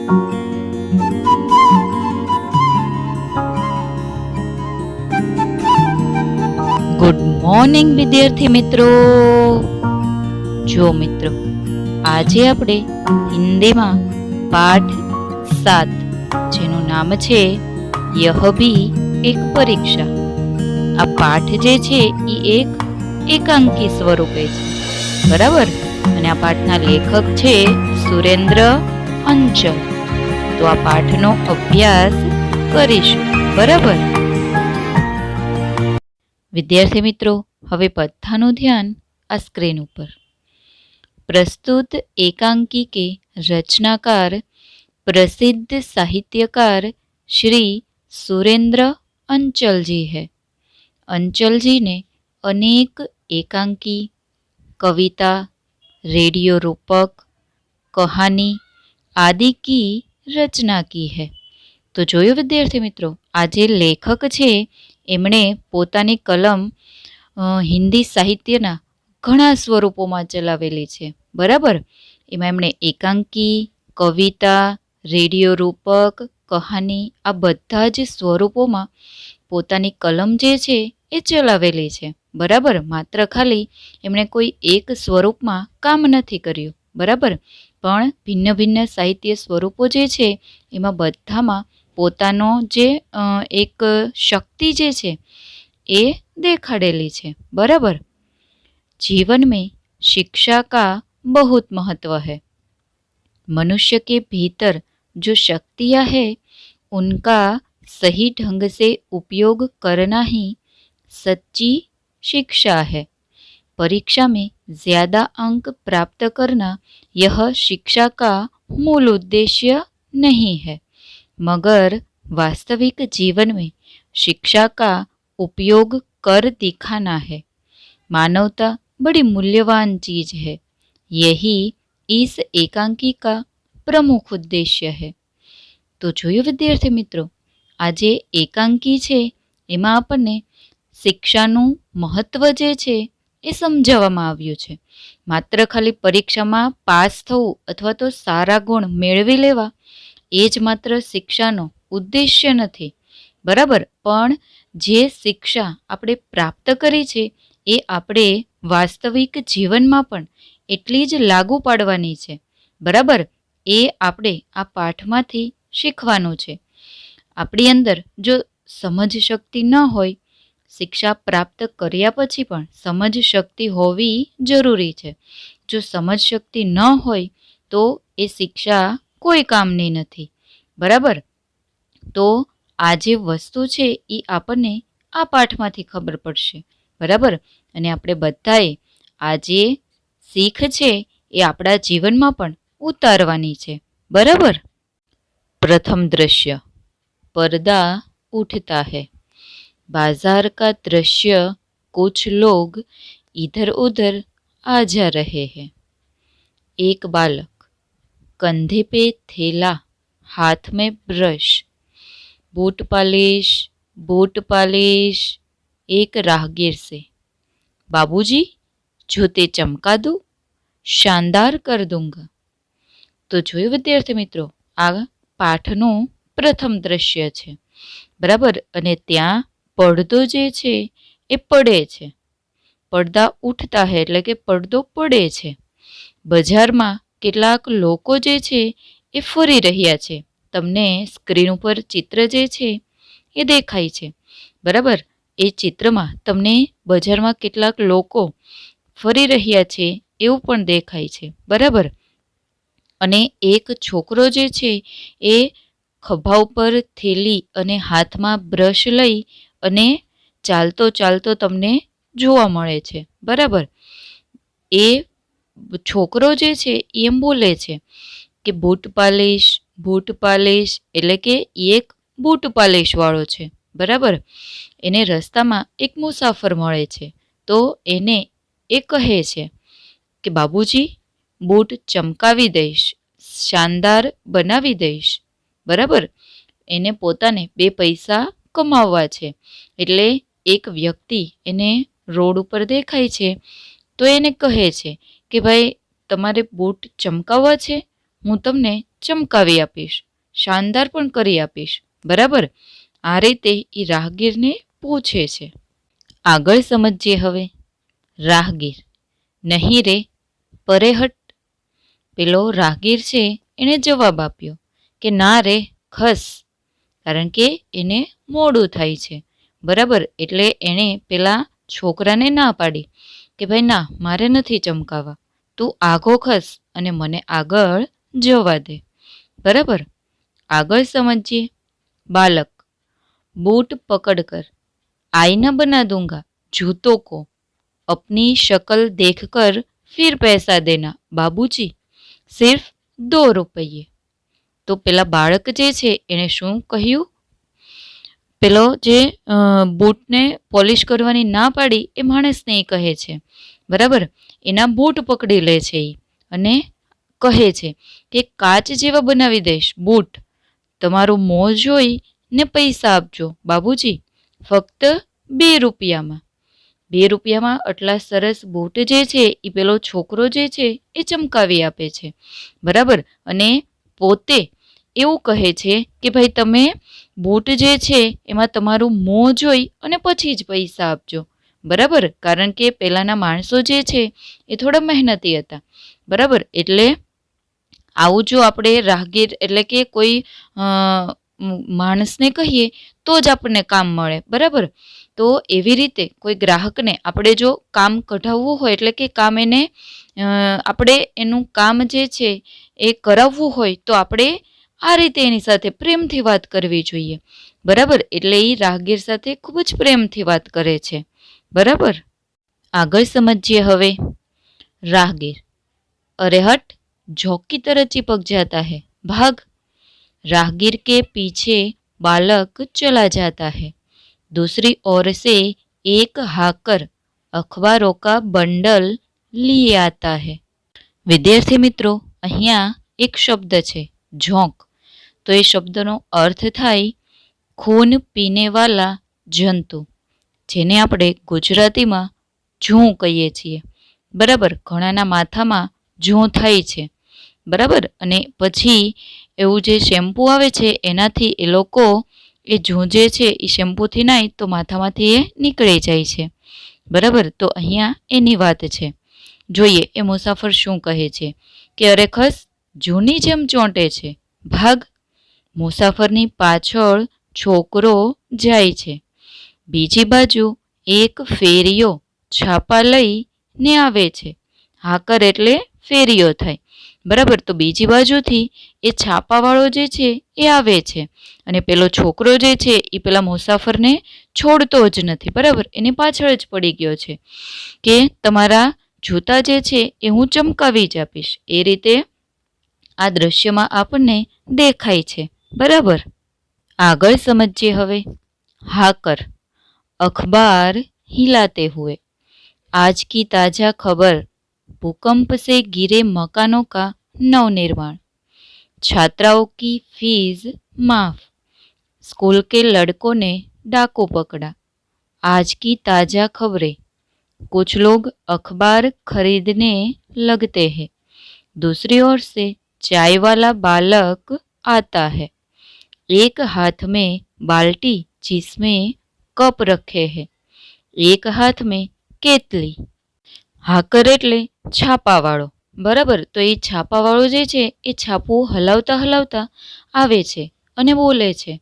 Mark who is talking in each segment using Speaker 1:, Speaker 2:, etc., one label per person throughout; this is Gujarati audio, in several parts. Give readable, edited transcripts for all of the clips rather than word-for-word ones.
Speaker 1: ગુડ મોર્નિંગ વિદ્યાર્થી મિત્રો. જો મિત્રો, આજે આપણે હિન્દીમાં પાઠ 7 જેનું નામ છે યહ ભી એક પરીક્ષા. આ પાઠ જે છે એ એક એકાંકી સ્વરૂપે છે, બરાબર. અને આ પાઠના લેખક છે સુરેન્દ્ર અંચલ. તો આ પાઠનો અભ્યાસ કરીશું, બરાબર. વિદ્યાર્થી મિત્રો, હવે બધાનું ધ્યાન આ સ્ક્રીન ઉપર. प्रस्तुत एकांकी के रचनाकार प्रसिद्ध साहित्यकार श्री सुरेंद्र अंचल जी है. अंचल जी ने अनेक एकांकी, कविता, रेडियो रूपक, कहानी आदि की रचना की है. तो જોયું વિદ્યાર્થી મિત્રો, આ જે લેખક છે એમણે પોતાની કલમ હિન્દી સાહિત્યના ઘણા સ્વરૂપોમાં ચલાવેલી છે, બરાબર. એમાં એમણે એકાંકી, કવિતા, રેડિયો રૂપક, કહાની આ બધા જ સ્વરૂપોમાં પોતાની કલમ જે છે એ ચલાવેલી છે, બરાબર. માત્ર ખાલી એમણે કોઈ એક સ્વરૂપમાં કામ નથી કર્યું, બરાબર. પણ ભિન્ન ભિન્ન સાહિત્ય સ્વરૂપો જે છે એમાં બધામાં પોતાનો જે એક શક્તિ જે છે એ દેખાડેલી છે, बराबर. जीवन में शिक्षा का बहुत महत्व है. मनुष्य के भीतर जो शक्तियाँ हैं उनका सही ढंग से उपयोग करना ही सच्ची शिक्षा है. परीक्षा में ज़्यादा अंक प्राप्त करना यह शिक्षा का मूल उद्देश्य नहीं है, मगर वास्तविक जीवन में शिक्षा का उपयोग कर दिखाना है. मानवता बड़ी मूल्यवान चीज है. यही इस एकांकी का प्रमुख उद्देश्य है. તો જોયું વિદ્યાર્થી મિત્રો, આ જે એકાંકી છે એમાં આપણને શિક્ષાનું મહત્ત્વ જે છે એ સમજાવવામાં આવ્યું છે. માત્ર ખાલી પરીક્ષામાં પાસ થવું અથવા તો સારા ગુણ મેળવી લેવા એ જ માત્ર શિક્ષાનો ઉદ્દેશ્ય નથી, બરાબર. પણ જે શિક્ષા આપણે પ્રાપ્ત કરી છે એ આપણે વાસ્તવિક જીવનમાં પણ એટલી જ લાગુ પાડવાની છે, બરાબર. એ આપણે આ પાઠમાંથી શીખવાનું છે. આપણી અંદર જો સમજ શક્તિ ન હોય, શિક્ષા પ્રાપ્ત કર્યા પછી પણ સમજ શક્તિ હોવી જરૂરી છે. જો સમજ શક્તિ ન હોય તો એ શિક્ષા કોઈ કામની નથી, બરાબર. તો આ જે વસ્તુ છે એ આપણને આ પાઠમાંથી ખબર પડશે, બરાબર. અને આપણે બધાએ આ જે શીખ છે એ આપણા જીવનમાં પણ ઉતારવાની છે, બરાબર. प्रथम दृश्य. पर्दा उठता है. बाजार का दृश्य. कुछ लोग इधर उधर आ जा रहे हैं. एक बालक, कंधे पे थैला, हाथ में ब्रश, बूट पालिश. एक राहगीर से, बाबूजी जूते चमका दूं, शानदार कर दूंगा. તો જોયું વિદ્યાર્થી મિત્રો, આ પાઠનું પ્રથમ દ્રશ્ય છે, બરાબર. અને ત્યાં પડદો જે છે એ પડે છે. પડદા ઉઠતા હે એટલે કે પડદો પડે છે. બજારમાં કેટલાક લોકો જે છે એ ફરી રહ્યા છે. તમને સ્ક્રીન ઉપર ચિત્ર જે છે એ દેખાય છે, બરાબર. એ ચિત્રમાં તમને બજારમાં કેટલાક લોકો ફરી રહ્યા છે એવું પણ દેખાય છે, બરાબર. અને એક છોકરો જે છે એ ખભા ઉપર થેલી અને હાથમાં બ્રશ લઈ અને ચાલતો ચાલતો તમને જોવા મળે છે, બરાબર. એ છોકરો જે છે એમ બોલે છે કે બૂટ પાલિશ એટલે કે એક બૂટ પાલિશ વાળો છે, બરાબર. એને રસ્તામાં એક મુસાફર મળે છે. તો એને એ કહે છે કે બાબુજી બૂટ ચમકાવી દઈશ, શાનદાર બનાવી દઈશ, બરાબર. એને પોતાને 2 પૈસા કમાવવા છે. એટલે એક વ્યક્તિ એને રોડ ઉપર દેખાય છે તો એને કહે છે કે ભાઈ તમારે બૂટ ચમકાવવા છે, હું તમને ચમકાવી આપીશ, શાનદાર પણ કરી આપીશ. બરાબર, આ રીતે એ રાહગીરને પૂછે છે. આગળ સમજીએ હવે. રાહગીર: નહીં રે, પરે હટ. પેલો રાહગીર છે એણે જવાબ આપ્યો કે ના રે, ખસ. કારણ કે એને મોડું થાય છે. બરાબર, એટલે એણે પેલા છોકરાને ના પાડી કે ભાઈ ના, મારે નથી ચમકાવવા, તું આઘો ખસ અને મને આગળ જવા દે. બરાબર, આગળ સમજીએ. બાલક: बूट पकड़ कर आई न बना दूंगा जूतों को, अपनी शक्ल देखकर फिर पैसा देना बाबूजी, सिर्फ 2 रुपये. તો પેલા બાળક જે છે એણે શું કહ્યું? પેલો જે બૂટને પોલિશ કરવાની ના પાડી એ માણસને એ કહે છે. બરાબર, એના બૂટ પકડી લે છે એ અને કહે છે કે કાચ જેવા બનાવી દઈશ બૂટ, તમારું મોં જોઈ ને પૈસા આપજો બાબુજી, ફક્ત 2 રૂપિયામાં. 2 રૂપિયામાં આટલા સરસ બૂટ જે છે એ પેલો છોકરો જે છે એ ચમકાવી આપે છે. બરાબર, અને પોતે એવું કહે છે કે ભાઈ તમે બૂટ જે છે એમાં તમારું મોં જોઈ અને પછી જ પૈસા આપજો. બરાબર, કારણ કે પહેલાંના માણસો જે છે એ થોડા મહેનતી હતા. બરાબર, એટલે આવું જો આપણે રાહગીર એટલે કે કોઈ માણસને કહીએ તો જ આપણને કામ મળે. બરાબર, તો એવી રીતે કોઈ ગ્રાહકને આપણે જો કામ કઢાવવું હોય એટલે કે કામ એને આપણે એનું કામ જે છે એ કરાવવું હોય તો આપણે આ રીતે એની સાથે પ્રેમથી વાત કરવી જોઈએ. બરાબર, એટલે એ રાહગીર સાથે ખૂબ જ પ્રેમથી વાત કરે છે. બરાબર, આગળ સમજીએ હવે. राहगीर: अरे हट, झोंक की तरह चिपक जाता है, भाग. राहगीर के पीछे बालक चला जाता है. दूसरी ओर से एक हाकर अखबारों का बंडल लिए आता है. વિદ્યાર્થી મિત્રો, અહીંયા એક શબ્દ છે ઝોંક. તો એ શબ્દનો અર્થ થાય ખૂન પીનેવાલા જંતુ, જેને આપણે ગુજરાતીમાં જૂં કહીએ છીએ. બરાબર, ઘણાના માથામાં જૂં થાય છે. બરાબર, અને પછી એવું જે શેમ્પૂ આવે છે એનાથી એ લોકો એ જૂં જે છે એ શેમ્પૂથી નાય તો માથામાંથી એ નીકળી જાય છે. બરાબર, તો અહીંયા એની વાત છે. જોઈએ એ મુસાફર શું કહે છે કે અરે ખસ, જૂની જેમ ચોંટે છે, ભાગ. મુસાફરની પાછળ છોકરો જાય છે. બીજી બાજુ એક ફેરિયો છાપા લઈને આવે છે. હાકર એટલે ફેરિયો થાય. બરાબર, તો બીજી બાજુથી એ છાપાવાળો જે છે એ આવે છે અને પેલો છોકરો જે છે એ પેલા મુસાફરને છોડતો જ નથી. બરાબર, એની પાછળ જ પડી ગયો છે કે તમારા જૂતા જે છે એ હું ચમકાવી જ આપીશ. એ રીતે આ દ્રશ્યમાં આપણને દેખાય છે. બરાબર, આગળ સમજીએ હવે. हाकर अखबार हिलाते हुए, आज की ताज़ा खबर, भूकंप से गिरे मकानों का नवनिर्माण, छात्राओं की फीस माफ, स्कूल के लड़कों ने डाकू पकड़ा, आज की ताज़ा खबरें, कुछ लोग अखबार खरीदने लगते हैं, दूसरी ओर से चाय वाला बालक आता है, एक हाथ में बाल्टी जिसमें कप रखे हैं, एक हाथ में केतली. હાકર એટલે છાપાવાળો. બરાબર, તો એ છાપાવાળો જે છે એ છાપું હલાવતા હલાવતા આવે છે અને બોલે છે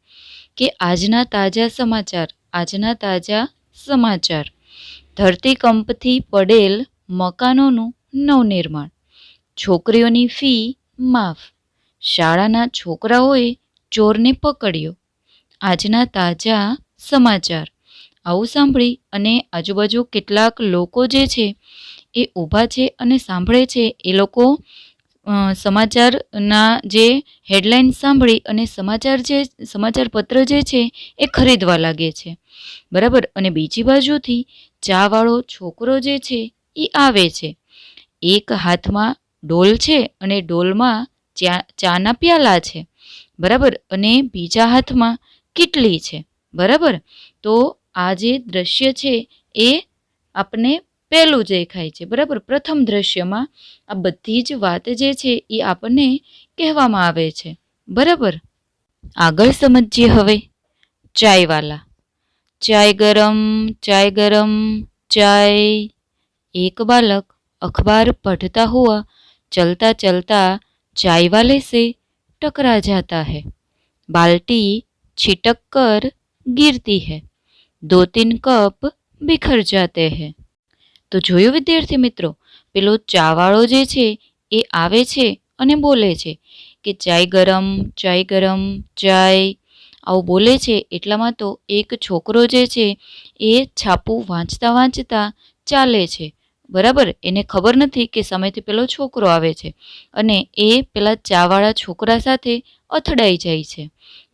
Speaker 1: કે આજના તાજા સમાચાર, આજના તાજા સમાચાર, ધરતીકંપથી પડેલ મકાનોનું નવનિર્માણ, છોકરીઓની ફી માફ, શાળાના છોકરાઓએ ચોરને પકડ્યો, આજના તાજા સમાચાર. આવું સાંભળી અને આજુબાજુ કેટલાક લોકો જે છે એ ઊભા છે અને સાંભળે છે. એ લોકો સમાચારના જે હેડલાઇન સાંભળી અને સમાચાર પત્ર જે છે એ ખરીદવા લાગે છે. બરાબર, અને બીજી બાજુથી ચાવાળો છોકરો જે છે એ આવે છે. એક હાથમાં ડોલ છે અને ડોલમાં ચાના પ્યાલા છે. બરાબર, અને બીજા હાથમાં કીટલી છે. બરાબર, તો આ જે દ્રશ્ય છે એ આપણને પહેલું દેખાય છે, બરાબર. પ્રથમ દ્રશ્યમાં આ બધી જ વાત જે છે એ આપણને કહેવામાં આવે છે, બરાબર. આગળ સમજીએ હવે ચાયવાલા. चाय गरम चाय गरम चाय. एक बालक अखबार पढ़ता हुआ चलता चलता चाय वाले से टकरा जाता है. बाल्टी छिटक कर गिरती है. 2-3 कप बिखर जाते हैं. તો જોયું વિદ્યાર્થી મિત્રો, પેલો ચાવાળો જે છે એ આવે છે અને બોલે છે કે ચાય ગરમ ચાય. આવું બોલે છે એટલામાં તો એક છોકરો જે છે એ છાપું વાંચતા વાંચતા ચાલે છે, બરાબર. એને ખબર નથી કે સામેથી પેલો છોકરો આવે છે અને એ પેલા ચાવાળા છોકરા સાથે અથડાઈ જાય છે,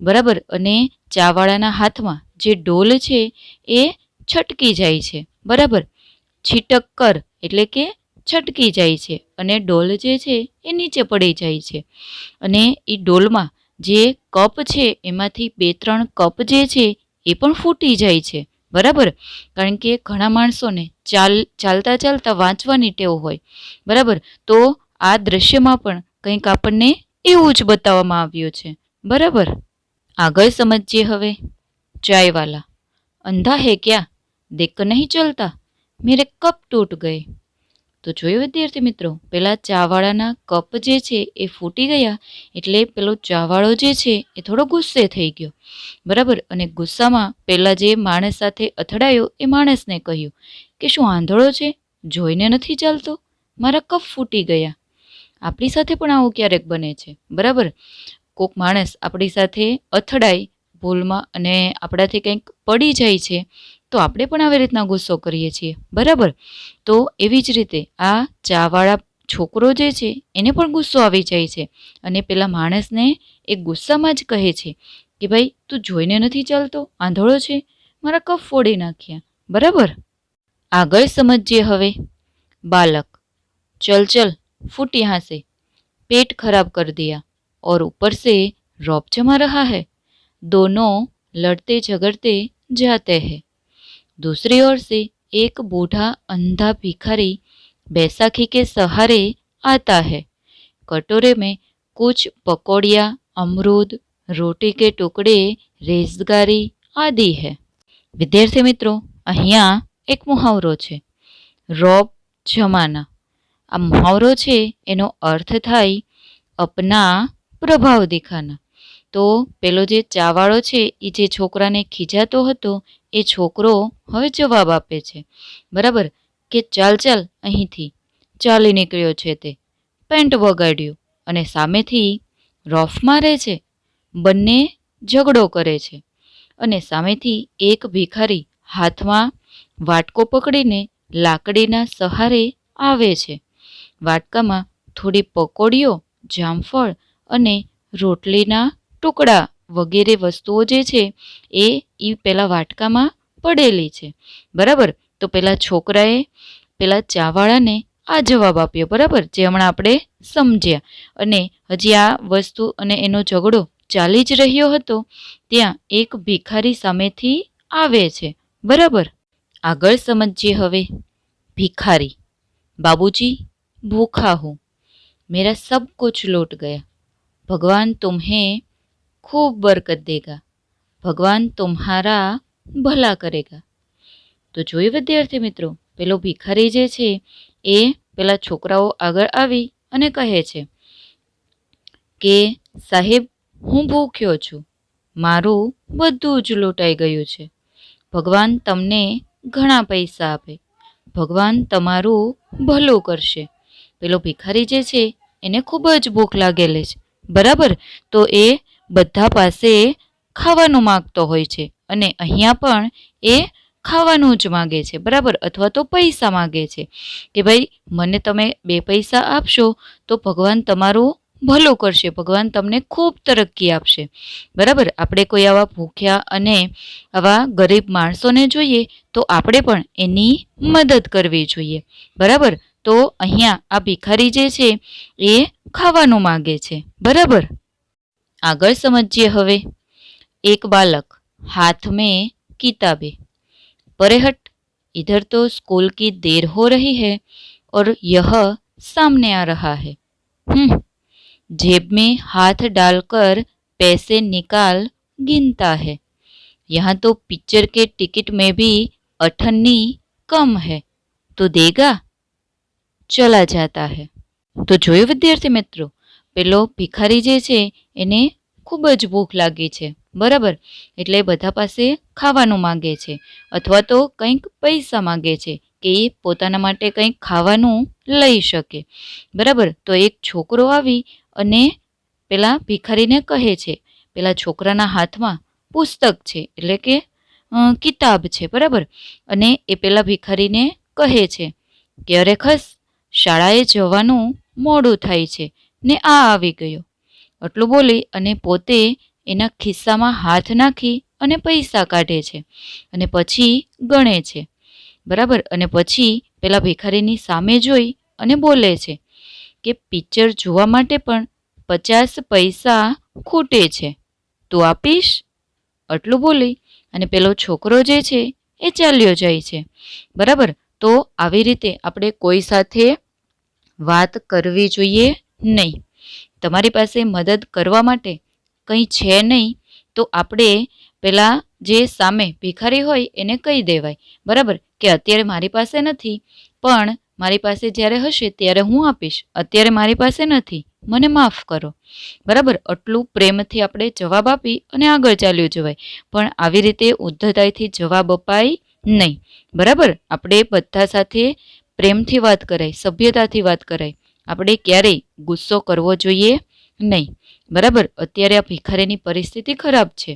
Speaker 1: બરાબર. અને ચાવાળાના હાથમાં જે ડોલ છે એ છટકી જાય છે, બરાબર. છીટક કર એટલે કે છટકી જાય છે અને ડોલ જે છે એ નીચે પડી જાય છે. અને એ ડોલમાં જે કપ છે એમાંથી 2-3 કપ જે છે એ પણ ફૂટી જાય છે, બરાબર. કારણ કે ઘણા માણસોને ચાલતા ચાલતા વાંચવાની ટેવ હોય, બરાબર. તો આ દ્રશ્યમાં પણ કંઈક આપણને એવું જ બતાવવામાં આવ્યું છે, બરાબર. આગળ સમજીએ હવે ચાયવાલા. અંધા હે ક્યા, દેખ નહીં ચલતા, મેરે કપ તૂટ ગયે. તો જોયું વિદ્યાર્થી મિત્રો, પેલા ચાવાળાના કપ જે છે એ ફૂટી ગયા એટલે પેલો ચાવાળો જે છે એ થોડો ગુસ્સે થઈ ગયો, બરાબર. અને ગુસ્સામાં પેલા જે માણસ સાથે અથડાયો એ માણસને કહ્યું કે શું આંધળો છે, જોઈને નથી ચાલતો, મારા કપ ફૂટી ગયા. આપણી સાથે પણ આવું ક્યારેક બને છે, બરાબર. કોઈક માણસ આપણી સાથે અથડાય ભૂલમાં અને આપણાથી કંઈક પડી જાય છે તો આપણે પણ આવી રીતના ગુસ્સો કરીએ છીએ, બરાબર. તો એવી જ રીતે આ ચાવાળા છોકરો જે છે એને પણ ગુસ્સો આવી જાય છે અને પેલા માણસને એ ગુસ્સામાં જ કહે છે કે ભાઈ તું જોઈને નથી ચાલતો, આંધળો છે, મારા કપ ફોડી નાખ્યા, બરાબર. આગળ સમજીએ હવે बालक. चल चल फूट यहाँ से, पेट खराब कर दिया और ऊपर से रौब जमा रहा है. दोनों लड़ते झगड़ते जाते हैं. दूसरी ओर से एक बूढ़ा अंधा भिखारी बैसाखी के सहारे आता है. कटोरे में कुछ पकौड़िया, अमरूद, रोटी के टुकड़े, रेज़गारी आदि है. विद्यार्थी मित्रों, અહીંયા એક મુહાવરો છે, રોબ જમાના. આ મુહાવરો છે એનો અર્થ થાય અપના પ્રભાવ દિખાના. તો પેલો જે ચાવાળો છે એ જે છોકરાને ખીજાતો હતો એ છોકરો હવે જવાબ આપે છે, બરાબર, કે ચાલ ચાલ અહીંથી. ચાલી નીકળ્યો છે તે, પેન્ટ વગાડ્યું અને સામેથી રોફ મારે છે. બંને ઝઘડો કરે છે અને સામેથી એક ભિખારી હાથમાં વાટકો પકડીને લાકડીના સહારે આવે છે. વાટકામાં થોડી પકોડીઓ, જામફળ અને રોટલીના ટુકડા વગેરે વસ્તુઓ જે છે એ પેલા વાટકામાં પડેલી છે, બરાબર. તો પેલા છોકરાએ પેલા ચાવાળાને આ જવાબ આપ્યો, બરાબર, જે હમણાં આપણે સમજ્યા. અને હજી આ વસ્તુ અને એનો ઝઘડો ચાલી જ રહ્યો હતો ત્યાં એક ભિખારી સામેથી આવે છે, બરાબર. આગળ સમજીએ હવે ભિખારી. बाबूजी भूखा हूँ, मेरा सब कुछ लौट गया. भगवान तुम्हें खूब बरकत देगा. भगवान तुम्हारा भला करेगा. તો જોયું વિદ્યાર્થી મિત્રો, પેલો ભિખારી જે છે એ પેલા છોકરાઓ આગળ આવી અને કહે છે કે સાહેબ હું ભૂખ્યો છું, મારું બધું જ લૂંટાઈ ગયું છે. ભગવાન તમને ઘણા પૈસા આપે, ભગવાન તમારું ભલું કરશે. પેલો ભિખારી જે છે એને ખૂબ જ ભૂખ લાગેલી છે, બરાબર. તો એ બધા પાસે ખાવાનું માગતો હોય છે અને અહીંયા પણ એ ખાવાનું જ માગે છે, બરાબર, અથવા તો પૈસા માગે છે કે ભાઈ મને તમે 2 પૈસા આપશો તો ભગવાન તમારું ભલું કરશે, ભગવાન તમને ખૂબ તરક્કી આપશે, બરાબર. આપણે કોઈ આવા ભૂખ્યા અને આવા ગરીબ માણસોને જોઈએ તો આપણે પણ એની મદદ કરવી જોઈએ, બરાબર. તો અહીંયા આ ભિખારી જે છે એ ખાવાનું માગે છે, બરાબર. આગળ સમજીએ હવે એક બાલક હાથ મેં કિતાબે. परे हट, इधर तो स्कूल की देर हो रही है और यह सामने आ रहा है। जेब में हाथ डालकर पैसे निकाल गिनता है। यहाँ तो पिक्चर के टिकट में भी 18 कम है, तो देगा? चला जाता है। તો જોયું વિદ્યાર્થી મિત્રો, પેલો ભિખારી જે છે એને ખૂબ જ ભૂખ લાગી છે, બરાબર? એટલે બધા પાસે ખાવાનું માંગે છે અથવા તો કંઈક પૈસા માંગે છે કે એ પોતાના માટે કંઈક ખાવાનું લઈ શકે, બરાબર? તો એક છોકરો આવી અને પેલા ભિખારીને કહે છે, પેલા છોકરાના હાથમાં પુસ્તક છે એટલે કે કિતાબ છે, બરાબર? અને એ પેલા ભિખારીને કહે છે કે અરે ખસ, શાળાએ જવાનું મોડું થાય છે ને આ આવી ગયો. આટલું બોલી અને પોતે એના ખિસ્સામાં હાથ નાખી અને પૈસા કાઢે છે અને પછી ગણે છે, બરાબર? અને પછી પેલા ભિખારીની સામે જોઈ અને બોલે છે કે પિક્ચર જોવા માટે પણ 50 પૈસા ખૂટે છે, તું આપીશ? આટલું બોલી અને પેલો છોકરો જે છે એ ચાલ્યો જાય છે, બરાબર? તો આવી રીતે આપણે કોઈ સાથે વાત કરવી જોઈએ નહીં. તમારી પાસે મદદ કરવા માટે કંઈ છે નહીં તો આપણે પેલા જે સામે ભિખારી હોય એને કહી દેવાય, બરાબર? કે અત્યારે મારી પાસે નથી, પણ મારી પાસે જ્યારે હશે ત્યારે હું આપીશ, અત્યારે મારી પાસે નથી, મને માફ કરો, બરાબર? આટલું પ્રેમથી આપણે જવાબ આપી અને આગળ ચાલ્યું જવાય. પણ આવી રીતે ઉદ્ધતાઈથી જવાબ અપાય નહીં, બરાબર? આપણે બધા સાથે પ્રેમથી વાત કરાય, સભ્યતાથી વાત કરાય. આપણે ક્યારેય ગુસ્સો કરવો જોઈએ નહીં, બરાબર? અત્યારે આ ભિખારીની પરિસ્થિતિ ખરાબ છે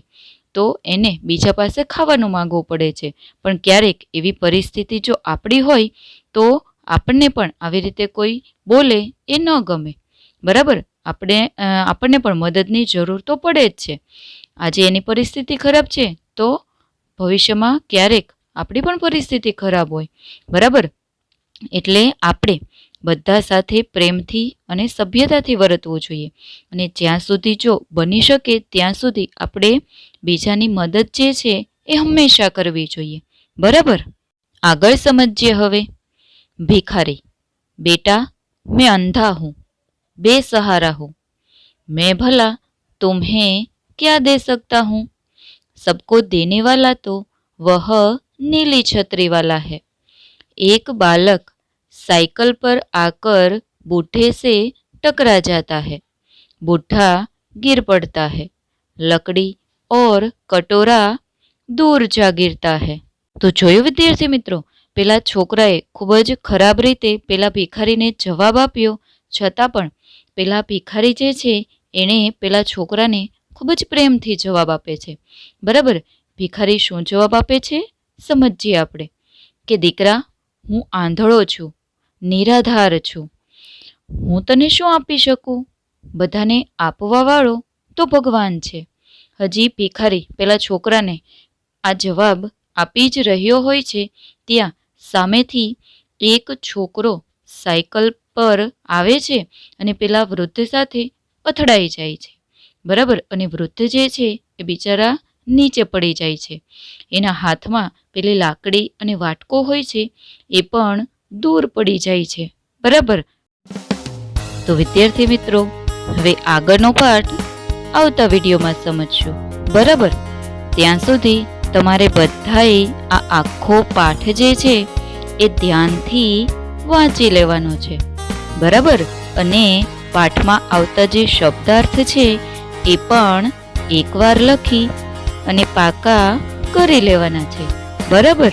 Speaker 1: તો એને બીજા પાસે ખાવાનું માંગવું પડે છે, પણ ક્યારેક એવી પરિસ્થિતિ જો આપણી હોય તો આપણને પણ આવી રીતે કોઈ બોલે એ ન ગમે, બરાબર? આપણને પણ મદદની જરૂર તો પડે જ છે. આજે એની પરિસ્થિતિ ખરાબ છે તો ભવિષ્યમાં ક્યારેક આપણી પણ પરિસ્થિતિ ખરાબ હોય, બરાબર? એટલે આપણે બધા સાથે પ્રેમથી અને સભ્યતાથી વર્તવું જોઈએ અને જ્યાં સુધી જો બની શકે ત્યાં સુધી આપણે બીજાની મદદ જે છે એ હંમેશા કરવી જોઈએ, બરાબર? આગળ સમજીએ હવે. ભિખારી, बेटा मैं अंधा हूँ, बेसहारा हूँ, मैं भला तुम्हें क्या दे सकता हूँ? सबको देने वाला तो वह नीली छतरी वाला है. एक बालक साइकिल पर आकर बूढ़े से टकरा जाता है. बूढ़ा गिर पड़ता है. लकड़ी और कटोरा दूर जा गिरता है. તો જોયું વિદ્યાર્થી મિત્રો, પેલા છોકરાએ ખૂબ જ ખરાબ રીતે પેલા ભિખારીને જવાબ આપ્યો, છતાં પણ પેલા ભિખારી જે છે એણે પેલા છોકરાને ખૂબ જ પ્રેમથી જવાબ આપે છે, બરાબર? ભિખારી શું જવાબ આપે છે સમજીએ આપણે કે દીકરા, હું આંધળો છું, નિરાધાર છું, હું તને શું આપી શકું? બધાને આપવાવાળો તો ભગવાન છે. હજી ભિખારી પેલા છોકરાને આ જવાબ આપી જ રહ્યો હોય છે ત્યાં સામેથી એક છોકરો સાયકલ પર આવે છે અને પેલા વૃદ્ધ સાથે અથડાઈ જાય છે, બરાબર? અને વૃદ્ધ જે છે એ બિચારા નીચે પડી જાય છે. એના હાથમાં પેલી લાકડી અને વાટકો હોય છે એ પણ દૂર પડી જાય છે, બરાબર? તો વિદ્યાર્થી મિત્રો, હવે આગળનો પાઠ આવતા વિડીયોમાં સમજશું, બરાબર? ત્યાં સુધી તમારે બધાએ આ આખો પાઠ જે છે એ ધ્યાનથી વાંચી લેવાનો છે, બરાબર? અને પાઠમાં આવતા જે શબ્દાર્થ છે એ પણ એકવાર લખી અને પાકા કરી લેવાના છે, બરાબર?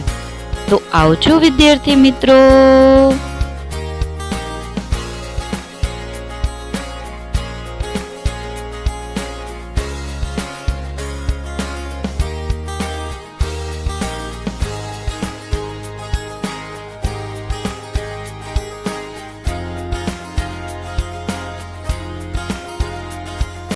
Speaker 1: તો આવજો વિદ્યાર્થી મિત્રો.